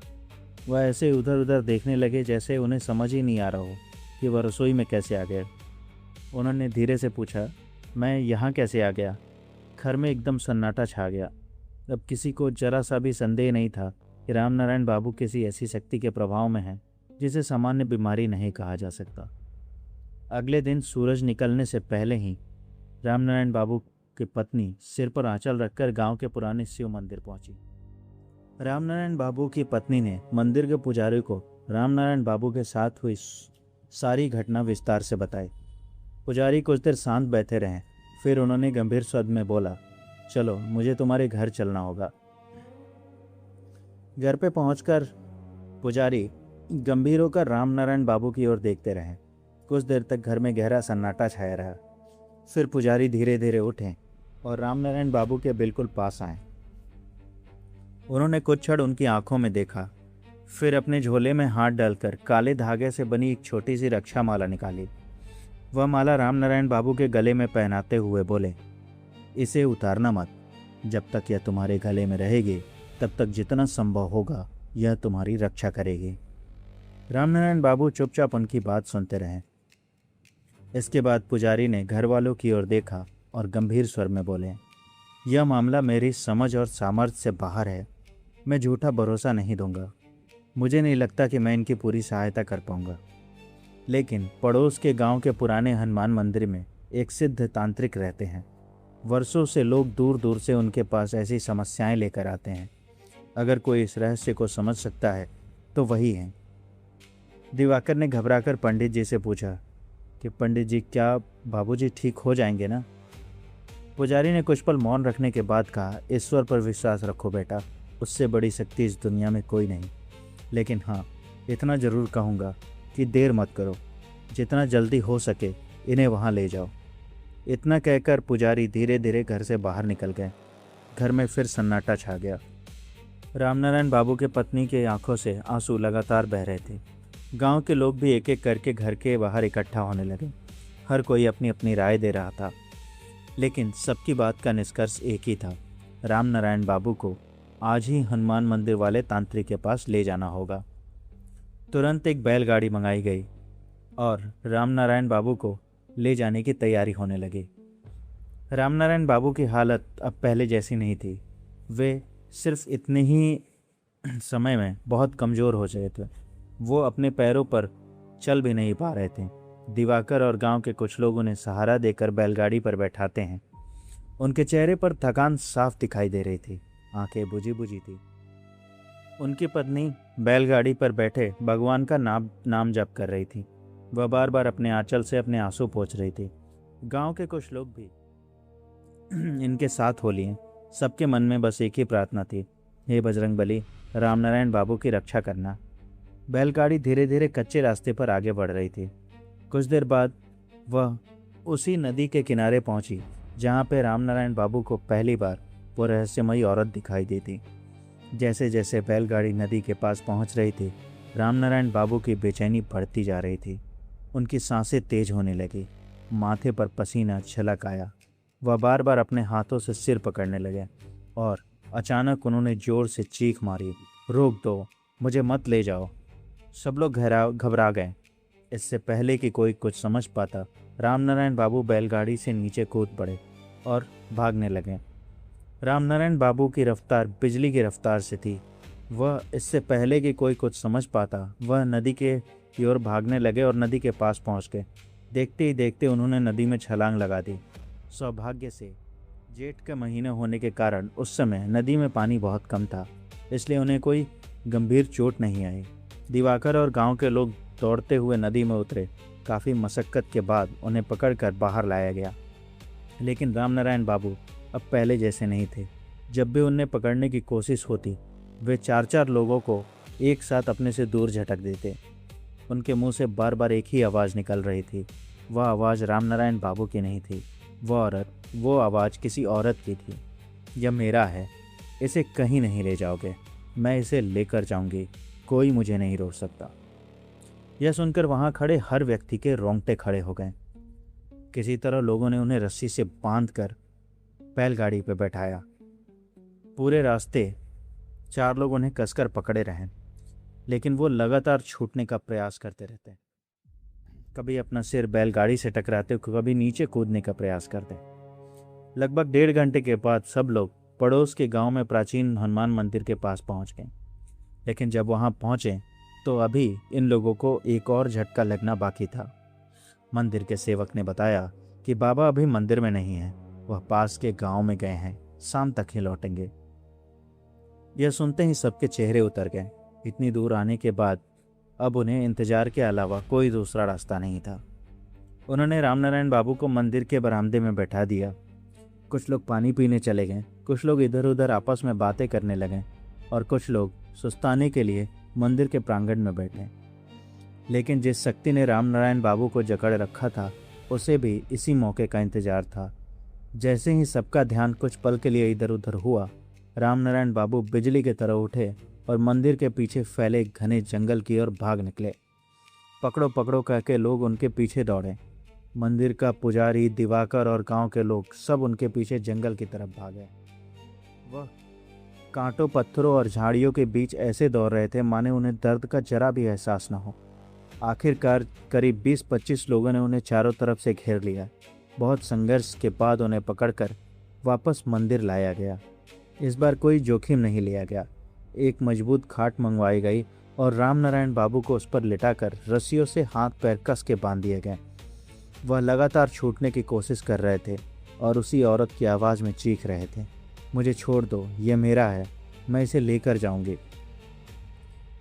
वह ऐसे उधर उधर देखने लगे जैसे उन्हें समझ ही नहीं आ रहा हो कि वह रसोई में कैसे आ गए। उन्होंने धीरे से पूछा, मैं यहाँ कैसे आ गया? घर में एकदम सन्नाटा छा गया। अब किसी को जरा सा भी संदेह नहीं था कि रामनारायण बाबू किसी ऐसी शक्ति के प्रभाव में हैं जिसे सामान्य बीमारी नहीं कहा जा सकता। अगले दिन सूरज निकलने से पहले ही रामनारायण बाबू की पत्नी सिर पर आंचल रखकर गांव के पुराने शिव मंदिर पहुंची। रामनारायण बाबू की पत्नी ने मंदिर के पुजारी को रामनारायण बाबू के साथ हुई सारी घटना विस्तार से बताई। पुजारी कुछ देर शांत बैठे रहे, फिर उन्होंने गंभीर स्वर में बोला, चलो मुझे तुम्हारे घर चलना होगा। घर पे पहुंचकर पुजारी गंभीर होकर रामनारायण बाबू की ओर देखते रहे। कुछ देर तक घर में गहरा सन्नाटा छाया रहा। फिर पुजारी धीरे धीरे उठे और रामनारायण बाबू के बिल्कुल पास आए। उन्होंने कुछ क्षण उनकी आंखों में देखा, फिर अपने झोले में हाथ डालकर काले धागे से बनी एक छोटी सी रक्षा माला निकाली। वह माला रामनारायण बाबू के गले में पहनाते हुए बोले, इसे उतारना मत। जब तक यह तुम्हारे गले में रहेगी तब तक जितना संभव होगा यह तुम्हारी रक्षा करेगी। रामनारायण बाबू चुपचाप उनकी बात सुनते रहे। इसके बाद पुजारी ने घर वालों की ओर देखा और गंभीर स्वर में बोले, यह मामला मेरी समझ और सामर्थ्य से बाहर है। मैं झूठा भरोसा नहीं दूंगा। मुझे नहीं लगता कि मैं इनकी पूरी सहायता कर पाऊंगा। लेकिन पड़ोस के गांव के पुराने हनुमान मंदिर में एक सिद्ध तांत्रिक रहते हैं। वर्षों से लोग दूर दूर से उनके पास ऐसी समस्याएं लेकर आते हैं। अगर कोई इस रहस्य को समझ सकता है तो वही है। दिवाकर ने घबराकर पंडित जी से पूछा कि पंडित जी, क्या बाबूजी ठीक हो जाएंगे ना? पुजारी ने कुछ पल मौन रखने के बाद कहा, ईश्वर पर विश्वास रखो बेटा, उससे बड़ी शक्ति इस दुनिया में कोई नहीं। लेकिन हाँ, इतना ज़रूर कहूँगा कि देर मत करो। जितना जल्दी हो सके इन्हें वहाँ ले जाओ। इतना कहकर पुजारी धीरे धीरे घर से बाहर निकल गए। घर में फिर सन्नाटा छा गया। रामनारायण बाबू के पत्नी की आंखों से आंसू लगातार बह रहे थे। गांव के लोग भी एक एक करके घर के बाहर इकट्ठा होने लगे। हर कोई अपनी अपनी राय दे रहा था, लेकिन सबकी बात का निष्कर्ष एक ही था, रामनारायण बाबू को आज ही हनुमान मंदिर वाले तांत्रिक के पास ले जाना होगा। तुरंत एक बैलगाड़ी मंगाई गई और रामनारायण बाबू को ले जाने की तैयारी होने लगी। रामनारायण बाबू की हालत अब पहले जैसी नहीं थी। वे सिर्फ इतने ही समय में बहुत कमज़ोर हो गए थे। वो अपने पैरों पर चल भी नहीं पा रहे थे। दिवाकर और गांव के कुछ लोग उन्हें सहारा देकर बैलगाड़ी पर बैठाते हैं। उनके चेहरे पर थकान साफ दिखाई दे रही थी, आंखें बुझी बुझी थी। उनकी पत्नी बैलगाड़ी पर बैठे भगवान का नाम जप कर रही थी। वह बार बार अपने आंचल से अपने आंसू पोंछ रही थी। गांव के कुछ लोग भी इनके साथ हो लिए। सबके मन में बस एक ही प्रार्थना थी, हे बजरंगबली, रामनारायण बाबू की रक्षा करना। बैलगाड़ी धीरे धीरे कच्चे रास्ते पर आगे बढ़ रही थी। कुछ देर बाद वह उसी नदी के किनारे पहुंची जहां पर रामनारायण बाबू को पहली बार वो रहस्यमयी औरत दिखाई दी थी। जैसे जैसे बैलगाड़ी नदी के पास पहुंच रही थी, रामनारायण बाबू की बेचैनी बढ़ती जा रही थी। उनकी सांसें तेज होने लगी, माथे पर पसीना छलक आया। वह बार बार अपने हाथों से सिर पकड़ने लगे और अचानक उन्होंने जोर से चीख मारी, रोक दो, मुझे मत ले जाओ। सब लोग घबरा गए। इससे पहले कि कोई कुछ समझ पाता, रामनारायण बाबू बैलगाड़ी से नीचे कूद पड़े और भागने लगे। रामनारायण बाबू की रफ्तार बिजली की रफ्तार से थी। वह इससे पहले कि कोई कुछ समझ पाता, वह नदी की ओर भागने लगे और नदी के पास पहुंच गए। देखते ही देखते उन्होंने नदी में छलांग लगा दी। सौभाग्य से जेठ का महीना होने के कारण उस समय नदी में पानी बहुत कम था, इसलिए उन्हें कोई गंभीर चोट नहीं आई। दिवाकर और गांव के लोग दौड़ते हुए नदी में उतरे। काफ़ी मशक्क़त के बाद उन्हें पकड़कर बाहर लाया गया, लेकिन रामनारायण बाबू अब पहले जैसे नहीं थे। जब भी उन्हें पकड़ने की कोशिश होती, वे 4-4 लोगों को एक साथ अपने से दूर झटक देते। उनके मुंह से बार बार एक ही आवाज़ निकल रही थी। वह आवाज़ रामनारायण बाबू की नहीं थी। वो आवाज़ किसी औरत की थी। यह मेरा है, इसे कहीं नहीं ले जाओगे, मैं इसे लेकर जाऊंगी, कोई मुझे नहीं रोक सकता। यह सुनकर वहां खड़े हर व्यक्ति के रोंगटे खड़े हो गए। किसी तरह लोगों ने उन्हें रस्सी से बांधकर बैलगाड़ी पर बैठाया। पूरे रास्ते 4 लोग उन्हें कसकर पकड़े रहे, लेकिन वो लगातार छूटने का प्रयास करते रहते। कभी अपना सिर बैलगाड़ी से टकराते, कभी नीचे कूदने का प्रयास करते। लगभग 1.5 घंटे के बाद सब लोग पड़ोस के गांव में प्राचीन हनुमान मंदिर के पास पहुंच गए। लेकिन जब वहां पहुंचे तो अभी इन लोगों को एक और झटका लगना बाकी था। मंदिर के सेवक ने बताया कि बाबा अभी मंदिर में नहीं है, वह पास के गांव में गए हैं, शाम तक ही लौटेंगे। यह सुनते ही सबके चेहरे उतर गए। इतनी दूर आने के बाद अब उन्हें इंतजार के अलावा कोई दूसरा रास्ता नहीं था। उन्होंने रामनारायण बाबू को मंदिर के बरामदे में बैठा दिया। कुछ लोग पानी पीने चले गए, कुछ लोग इधर उधर आपस में बातें करने लगे और कुछ लोग सुस्ताने के लिए मंदिर के प्रांगण में बैठे। लेकिन जिस शक्ति ने रामनारायण बाबू को जकड़ रखा था, उसे भी इसी मौके का इंतजार था। जैसे ही सबका ध्यान कुछ पल के लिए इधर उधर हुआ, रामनारायण बाबू बिजली की तरह उठे और मंदिर के पीछे फैले घने जंगल की ओर भाग निकले। पकड़ो पकड़ो कहके लोग उनके पीछे दौड़े। मंदिर का पुजारी, दिवाकर और गांव के लोग सब उनके पीछे जंगल की तरफ भागे। वह कांटों, पत्थरों और झाड़ियों के बीच ऐसे दौड़ रहे थे माने उन्हें दर्द का जरा भी एहसास न हो। आखिरकार करीब 20-25 लोगों ने उन्हें चारों तरफ से घेर लिया। बहुत संघर्ष के बाद उन्हें पकड़कर वापस मंदिर लाया गया। इस बार कोई जोखिम नहीं लिया गया। एक मजबूत खाट मंगवाई गई और रामनारायण बाबू को उस पर लिटाकर रस्सियों से हाथ पैर कस के बांध दिए गए। वह लगातार छूटने की कोशिश कर रहे थे और उसी औरत की आवाज़ में चीख रहे थे, मुझे छोड़ दो, यह मेरा है, मैं इसे लेकर जाऊंगी।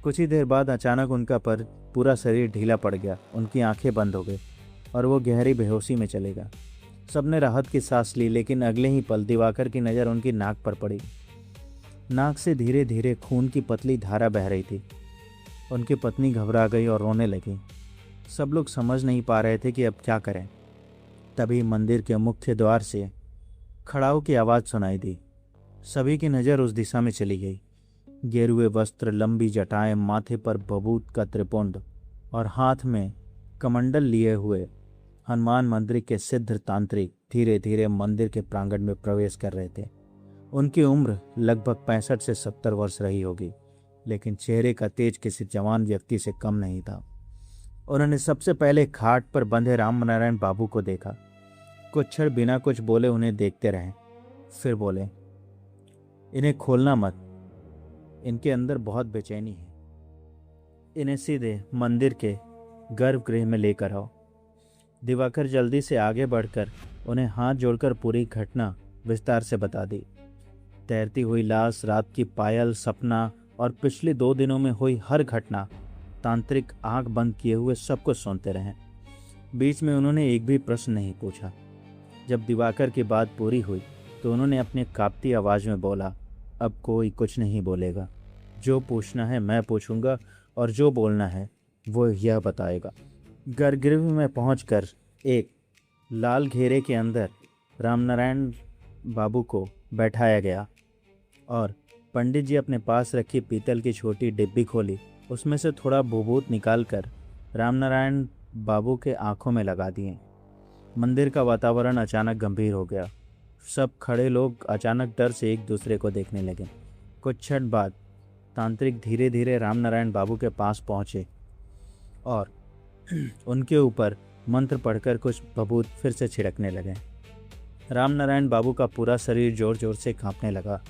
कुछ ही देर बाद अचानक उनका पूरा शरीर ढीला पड़ गया। उनकी आंखें बंद हो गई और वो गहरी बेहोशी में चले गए। सबने राहत की सांस ली, लेकिन अगले ही पल दिवाकर की नज़र उनकी नाक पर पड़ी। नाक से धीरे धीरे खून की पतली धारा बह रही थी। उनकी पत्नी घबरा गई और रोने लगी। सब लोग समझ नहीं पा रहे थे कि अब क्या करें। तभी मंदिर के मुख्य द्वार से खड़ाऊ की आवाज़ सुनाई दी। सभी की नज़र उस दिशा में चली गई। गेरुए वस्त्र, लंबी जटाएं, माथे पर बबूत का त्रिपुंड और हाथ में कमंडल लिए हुए हनुमान मंदिर के सिद्ध तांत्रिक धीरे धीरे मंदिर के प्रांगण में प्रवेश कर रहे थे। उनकी उम्र लगभग 65 से 70 वर्ष रही होगी, लेकिन चेहरे का तेज किसी जवान व्यक्ति से कम नहीं था। उन्होंने सबसे पहले खाट पर बंधे रामनारायण बाबू को देखा। कुछ क्षण बिना कुछ बोले उन्हें देखते रहे, फिर बोले, इन्हें खोलना मत, इनके अंदर बहुत बेचैनी है, इन्हें सीधे मंदिर के गर्भगृह में लेकर आओ। दिवाकर जल्दी से आगे बढ़कर उन्हें हाथ जोड़कर पूरी घटना विस्तार से बता दी। तैरती हुई लाश, रात की पायल, सपना और पिछले 2 दिनों में हुई हर घटना तांत्रिक आंख बंद किए हुए सब कुछ सुनते रहे। बीच में उन्होंने एक भी प्रश्न नहीं पूछा। जब दिवाकर की बात पूरी हुई तो उन्होंने अपनी कांपती आवाज़ में बोला, अब कोई कुछ नहीं बोलेगा, जो पूछना है मैं पूछूंगा और जो बोलना है वो यह बताएगा। गर्भगृह में पहुंचकर एक लाल घेरे के अंदर रामनारायण बाबू को बैठाया गया और पंडित जी अपने पास रखी पीतल की छोटी डिब्बी खोली। उसमें से थोड़ा भभूत निकालकर रामनारायण बाबू के आंखों में लगा दिए। मंदिर का वातावरण अचानक गंभीर हो गया। सब खड़े लोग अचानक डर से एक दूसरे को देखने लगे। कुछ क्षण बाद तांत्रिक धीरे धीरे रामनारायण बाबू के पास पहुंचे और उनके ऊपर मंत्र पढ़कर कुछ भभूत फिर से छिड़कने लगे। रामनारायण बाबू का पूरा शरीर जोर जोर से कांपने लगा।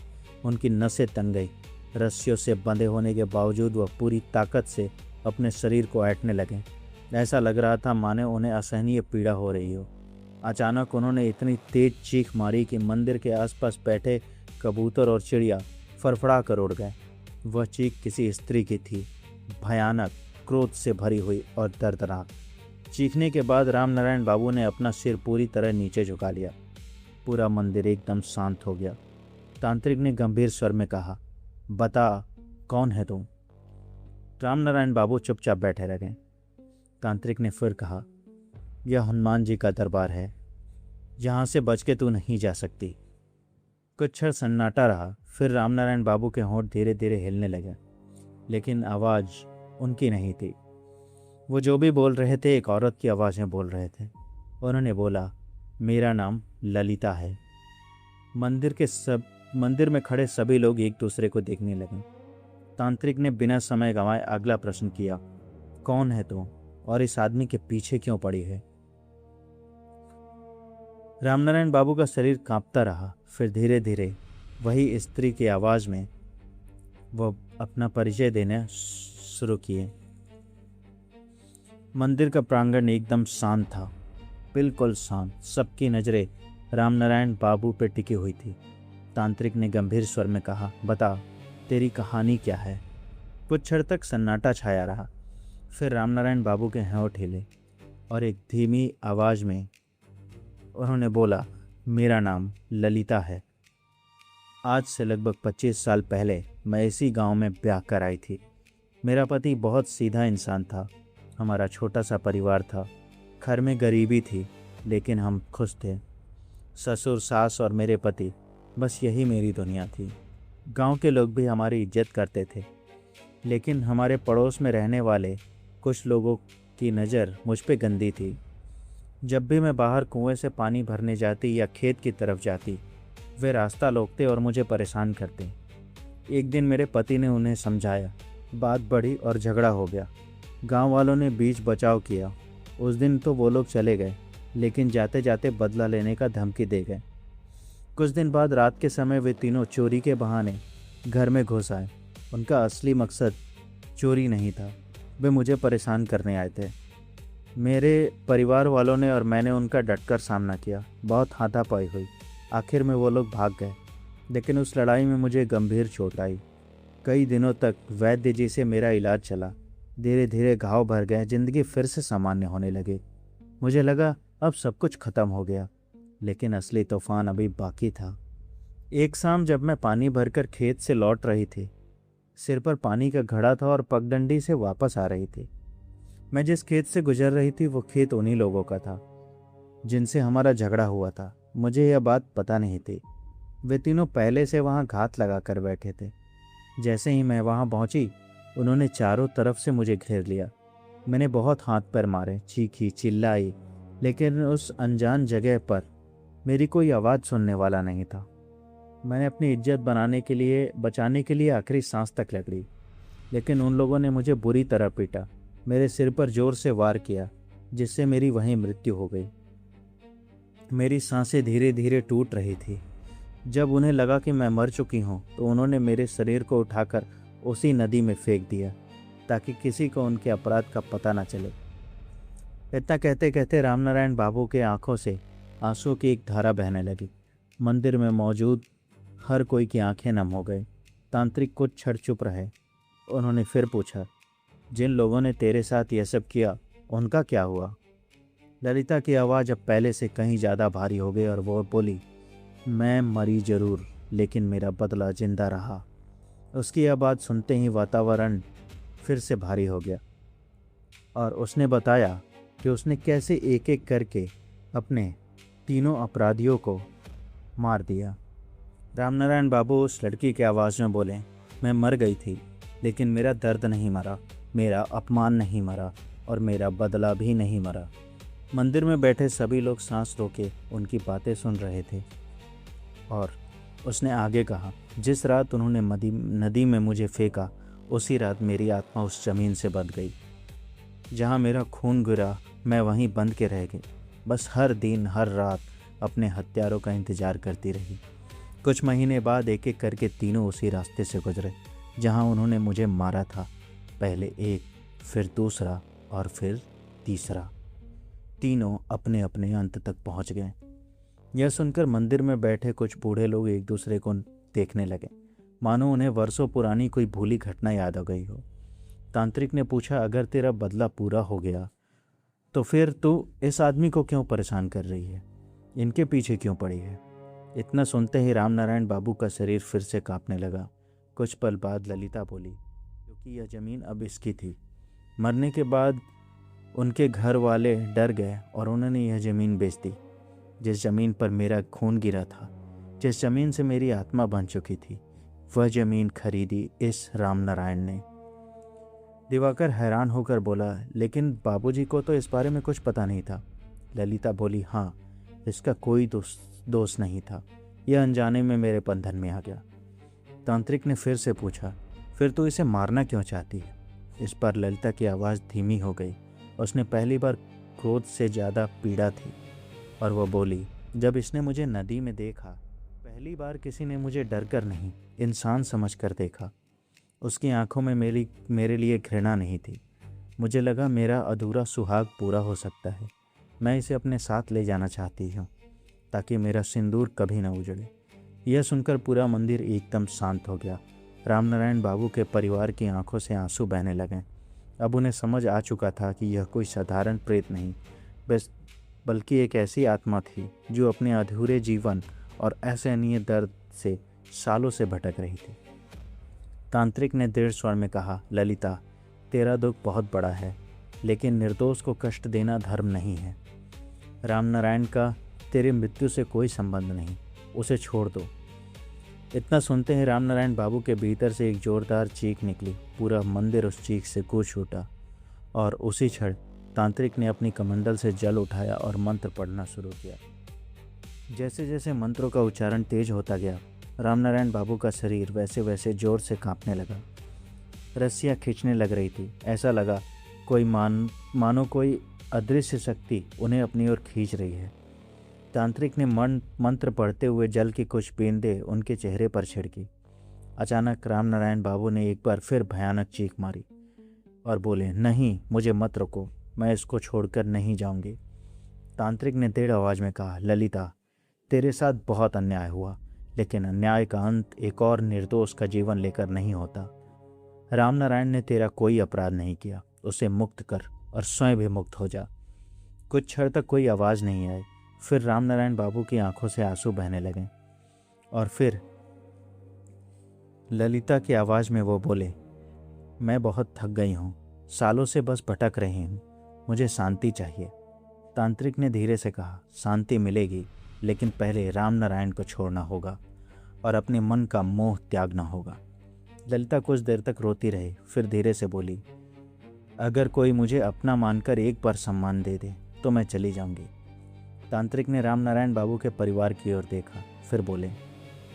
उनकी नसें तन गई। रस्सियों से बंधे होने के बावजूद वह पूरी ताकत से अपने शरीर को ऐंठने लगे। ऐसा लग रहा था माने उन्हें असहनीय पीड़ा हो रही हो। अचानक उन्होंने इतनी तेज चीख मारी कि मंदिर के आसपास बैठे कबूतर और चिड़िया फड़फड़ा कर उड़ गए। वह चीख किसी स्त्री की थी, भयानक, क्रोध से भरी हुई और दर्दनाक। चीखने के बाद रामनारायण बाबू ने अपना सिर पूरी तरह नीचे झुका लिया। पूरा मंदिर एकदम शांत हो गया। तांत्रिक ने गंभीर स्वर में कहा, बता, कौन है तुम? रामनारायण बाबू चुपचाप बैठे रह गए। तांत्रिक ने फिर कहा, यह हनुमान जी का दरबार है, यहाँ से बच के तू नहीं जा सकती। कुछ क्षण सन्नाटा रहा, फिर रामनारायण बाबू के होंठ धीरे धीरे हिलने लगे, लेकिन आवाज़ उनकी नहीं थी। वो जो भी बोल रहे थे एक औरत की आवाज़ में बोल रहे थे। उन्होंने बोला, मेरा नाम ललिता है। मंदिर में खड़े सभी लोग एक दूसरे को देखने लगे। तांत्रिक ने बिना समय गंवाए अगला प्रश्न किया, कौन है तू और इस आदमी के पीछे क्यों पड़ी है? रामनारायण बाबू का शरीर कांपता रहा, फिर धीरे धीरे वही स्त्री की आवाज़ में वो अपना परिचय देना शुरू किए। मंदिर का प्रांगण एकदम शांत था, बिल्कुल शांत। सबकी नज़रें रामनारायण बाबू पर टिकी हुई थी। तांत्रिक ने गंभीर स्वर में कहा, बता, तेरी कहानी क्या है? कुछ क्षण तक सन्नाटा छाया रहा, फिर रामनारायण बाबू के होंठ हिले और एक धीमी आवाज़ में उन्होंने बोला, मेरा नाम ललिता है। आज से लगभग 25 साल पहले मैं इसी गांव में ब्याह कर आई थी। मेरा पति बहुत सीधा इंसान था। हमारा छोटा सा परिवार था। घर में गरीबी थी, लेकिन हम खुश थे। ससुर, सास और मेरे पति, बस यही मेरी दुनिया थी। गांव के लोग भी हमारी इज्जत करते थे, लेकिन हमारे पड़ोस में रहने वाले कुछ लोगों की नज़र मुझ पे गंदी थी। जब भी मैं बाहर कुएं से पानी भरने जाती या खेत की तरफ जाती, वे रास्ता रोकते और मुझे परेशान करते। एक दिन मेरे पति ने उन्हें समझाया, बात बढ़ी और झगड़ा हो गया। गांव वालों ने बीच बचाव किया। उस दिन तो वो लोग चले गए, लेकिन जाते जाते बदला लेने का धमकी दे गए। कुछ दिन बाद रात के समय वे तीनों चोरी के बहाने घर में घुस आए। उनका असली मकसद चोरी नहीं था, वे मुझे परेशान करने आए थे। मेरे परिवार वालों ने और मैंने उनका डटकर सामना किया। बहुत हाथापाई हुई। आखिर में वो लोग भाग गए, लेकिन उस लड़ाई में मुझे गंभीर चोट आई। कई दिनों तक वैद्य जी से मेरा इलाज चला। धीरे धीरे घाव भर गए, जिंदगी फिर से सामान्य होने लगी। मुझे लगा अब सब कुछ खत्म हो गया, लेकिन असली तूफान अभी बाकी था। एक शाम जब मैं पानी भरकर खेत से लौट रही थी, सिर पर पानी का घड़ा था और पगडंडी से वापस आ रही थी। मैं जिस खेत से गुजर रही थी वो खेत उन्हीं लोगों का था जिनसे हमारा झगड़ा हुआ था। मुझे यह बात पता नहीं थी। वे तीनों पहले से वहाँ घात लगा कर बैठे थे। जैसे ही मैं वहाँ पहुँची, उन्होंने चारों तरफ से मुझे घेर लिया। मैंने बहुत हाथ पैर मारे, चीखी, चिल्लाई, लेकिन उस अनजान जगह पर मेरी कोई आवाज़ सुनने वाला नहीं था। मैंने अपनी इज्जत बचाने के लिए आखिरी सांस तक लड़ी, लेकिन उन लोगों ने मुझे बुरी तरह पीटा। मेरे सिर पर जोर से वार किया, जिससे मेरी वहीं मृत्यु हो गई। मेरी सांसें धीरे धीरे टूट रही थी। जब उन्हें लगा कि मैं मर चुकी हूँ, तो उन्होंने मेरे शरीर को उठाकर उसी नदी में फेंक दिया, ताकि किसी को उनके अपराध का पता न चले। इतना कहते कहते रामनारायण बाबू के आंखों से आंसू की एक धारा बहने लगी। मंदिर में मौजूद हर कोई की आंखें नम हो गई। तांत्रिक कुछ क्षण चुप रहे। उन्होंने फिर पूछा, जिन लोगों ने तेरे साथ यह सब किया, उनका क्या हुआ? ललिता की आवाज़ अब पहले से कहीं ज़्यादा भारी हो गई और वो बोली, मैं मरी जरूर, लेकिन मेरा बदला जिंदा रहा। उसकी यह बात सुनते ही वातावरण फिर से भारी हो गया और उसने बताया कि उसने कैसे एक एक करके अपने तीनों अपराधियों को मार दिया। रामनारायण बाबू उस लड़की की आवाज़ में बोले, मैं मर गई थी, लेकिन मेरा दर्द नहीं मरा, मेरा अपमान नहीं मरा और मेरा बदला भी नहीं मरा। मंदिर में बैठे सभी लोग सांस रोके उनकी बातें सुन रहे थे और उसने आगे कहा, जिस रात उन्होंने नदी में मुझे फेंका, उसी रात मेरी आत्मा उस ज़मीन से बंध गई। जहाँ मेरा खून गिरा, मैं वहीं बंध के रह गई। बस हर दिन हर रात अपने हत्यारों का इंतज़ार करती रही। कुछ महीने बाद एक एक करके तीनों उसी रास्ते से गुजरे जहाँ उन्होंने मुझे मारा था। पहले एक, फिर दूसरा और फिर तीसरा। तीनों अपने अपने अंत तक पहुँच गए। यह सुनकर मंदिर में बैठे कुछ बूढ़े लोग एक दूसरे को देखने लगे, मानो उन्हें वर्षों पुरानी कोई भूली घटना याद आ गई हो। तांत्रिक ने पूछा, अगर तेरा बदला पूरा हो गया तो फिर तू इस आदमी को क्यों परेशान कर रही है? इनके पीछे क्यों पड़ी है? इतना सुनते ही रामनारायण बाबू का शरीर फिर से कांपने लगा। कुछ पल बाद ललिता बोली, क्योंकि कि यह ज़मीन अब इसकी थी। मरने के बाद उनके घर वाले डर गए और उन्होंने यह ज़मीन बेच दी। जिस ज़मीन पर मेरा खून गिरा था, जिस ज़मीन से मेरी आत्मा बन चुकी थी, वह ज़मीन खरीदी इस रामनारायण ने। दिवाकर हैरान होकर बोला, लेकिन बाबूजी को तो इस बारे में कुछ पता नहीं था। ललिता बोली, हाँ, इसका कोई दोष नहीं था। यह अनजाने में मेरे बंधन में आ गया। तांत्रिक ने फिर से पूछा, फिर तू इसे मारना क्यों चाहती है? इस पर ललिता की आवाज़ धीमी हो गई। उसने पहली बार क्रोध से ज़्यादा पीड़ा थी और वह बोली, जब इसने मुझे नदी में देखा, पहली बार किसी ने मुझे डरकर नहीं, इंसान समझकर देखा। उसकी आंखों में मेरे लिए घृणा नहीं थी। मुझे लगा मेरा अधूरा सुहाग पूरा हो सकता है। मैं इसे अपने साथ ले जाना चाहती हूँ ताकि मेरा सिंदूर कभी न उजड़े। यह सुनकर पूरा मंदिर एकदम शांत हो गया। रामनारायण बाबू के परिवार की आंखों से आंसू बहने लगे। अब उन्हें समझ आ चुका था कि यह कोई साधारण प्रेत नहीं, बल्कि एक ऐसी आत्मा थी जो अपने अधूरे जीवन और असहनीय दर्द से सालों से भटक रही थी। तांत्रिक ने दृढ़ स्वर में कहा, ललिता, तेरा दुख बहुत बड़ा है, लेकिन निर्दोष को कष्ट देना धर्म नहीं है। रामनारायण का तेरी मृत्यु से कोई संबंध नहीं, उसे छोड़ दो। इतना सुनते ही रामनारायण बाबू के भीतर से एक जोरदार चीख निकली। पूरा मंदिर उस चीख से गूंज उठा और उसी क्षण तांत्रिक ने अपनी कमंडल से जल उठाया और मंत्र पढ़ना शुरू किया। जैसे जैसे मंत्रों का उच्चारण तेज होता गया, रामनारायण बाबू का शरीर वैसे वैसे जोर से कांपने लगा। रस्सियाँ खींचने लग रही थी। ऐसा लगा मानो कोई अदृश्य शक्ति उन्हें अपनी ओर खींच रही है। तांत्रिक ने मंत्र पढ़ते हुए जल की कुछ बूंदें उनके चेहरे पर छिड़की। अचानक रामनारायण बाबू ने एक बार फिर भयानक चीख मारी और बोले, नहीं, मुझे मत रोको, मैं इसको छोड़कर नहीं जाऊंगी। तांत्रिक ने दृढ़ आवाज में कहा, ललिता, तेरे साथ बहुत अन्याय हुआ, लेकिन अन्याय का अंत एक और निर्दोष का जीवन लेकर नहीं होता। रामनारायण ने तेरा कोई अपराध नहीं किया, उसे मुक्त कर और स्वयं भी मुक्त हो जा। कुछ क्षण तक कोई आवाज़ नहीं आई। फिर रामनारायण बाबू की आंखों से आंसू बहने लगे और फिर ललिता की आवाज़ में वो बोले, मैं बहुत थक गई हूँ, सालों से बस भटक रही हूँ, मुझे शांति चाहिए। तांत्रिक ने धीरे से कहा, शांति मिलेगी, लेकिन पहले रामनारायण को छोड़ना होगा और अपने मन का मोह त्यागना होगा। ललिता कुछ देर तक रोती रही, फिर धीरे से बोली, अगर कोई मुझे अपना मानकर एक बार सम्मान दे दे तो मैं चली जाऊंगी। तांत्रिक ने रामनारायण बाबू के परिवार की ओर देखा, फिर बोले,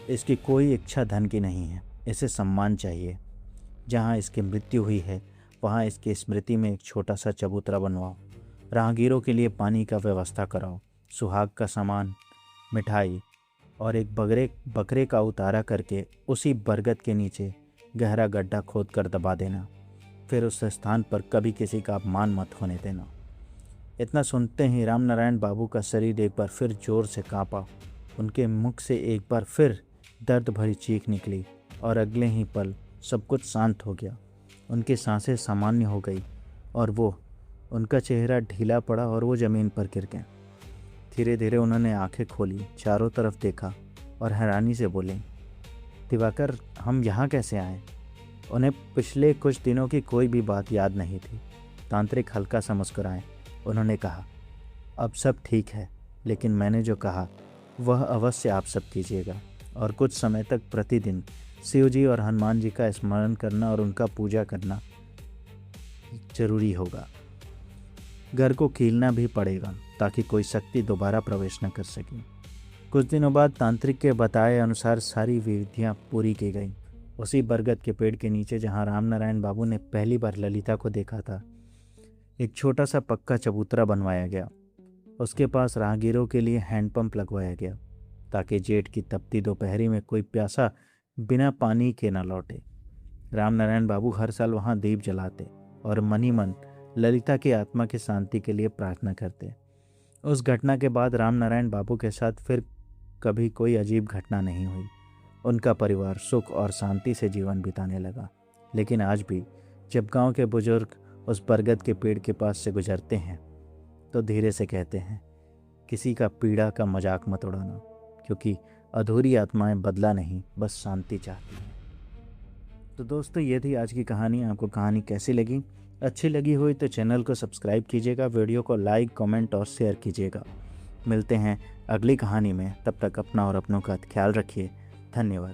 इसकी कोई इच्छा धन की नहीं है, इसे सम्मान चाहिए। जहाँ इसकी मृत्यु हुई है वहाँ इसकी स्मृति में एक छोटा सा चबूतरा बनवाओ, राहगीरों के लिए पानी का व्यवस्था कराओ, सुहाग का सामान, मिठाई और एक बकरे का उतारा करके उसी बरगद के नीचे गहरा गड्ढा खोद कर दबा देना। फिर उस स्थान पर कभी किसी का अपमान मत होने देना। इतना सुनते ही रामनारायण बाबू का शरीर एक बार फिर जोर से कांपा। उनके मुख से एक बार फिर दर्द भरी चीख निकली और अगले ही पल सब कुछ शांत हो गया। उनकी सांसें सामान्य हो गई और उनका चेहरा ढीला पड़ा और वो ज़मीन पर गिर गए। धीरे धीरे उन्होंने आंखें खोली, चारों तरफ देखा और हैरानी से बोले, दिवाकर, हम यहाँ कैसे आए? उन्हें पिछले कुछ दिनों की कोई भी बात याद नहीं थी। तांत्रिक हल्का सा मुस्कुराए। उन्होंने कहा, अब सब ठीक है, लेकिन मैंने जो कहा वह अवश्य आप सब कीजिएगा और कुछ समय तक प्रतिदिन शिव जी और हनुमान जी का स्मरण करना और उनका पूजा करना जरूरी होगा। घर को कीलना भी पड़ेगा ताकि कोई शक्ति दोबारा प्रवेश न कर सके। कुछ दिनों बाद तांत्रिक के बताए अनुसार सारी विधियाँ पूरी की गई। उसी बरगद के पेड़ के नीचे जहाँ रामनारायण बाबू ने पहली बार ललिता को देखा था, एक छोटा सा पक्का चबूतरा बनवाया गया। उसके पास राहगीरों के लिए हैंडपंप लगवाया गया ताकि जेठ की तपती दोपहरी में कोई प्यासा बिना पानी के न लौटे। रामनारायण बाबू हर साल वहाँ दीप जलाते और मन ही मन ललिता की आत्मा की शांति के लिए प्रार्थना करते। उस घटना के बाद रामनारायण बाबू के साथ फिर कभी कोई अजीब घटना नहीं हुई। उनका परिवार सुख और शांति से जीवन बिताने लगा। लेकिन आज भी जब गांव के बुजुर्ग उस बरगद के पेड़ के पास से गुजरते हैं तो धीरे से कहते हैं, किसी का पीड़ा का मजाक मत उड़ाना, क्योंकि अधूरी आत्माएं बदला नहीं, बस शांति चाहती हैं। तो दोस्तों ये थी आज की कहानी। आपको कहानी कैसी लगी? अच्छी लगी हुई तो चैनल को सब्सक्राइब कीजिएगा, वीडियो को लाइक, कमेंट और शेयर कीजिएगा। मिलते हैं अगली कहानी में, तब तक अपना और अपनों का ख्याल रखिए। धन्यवाद।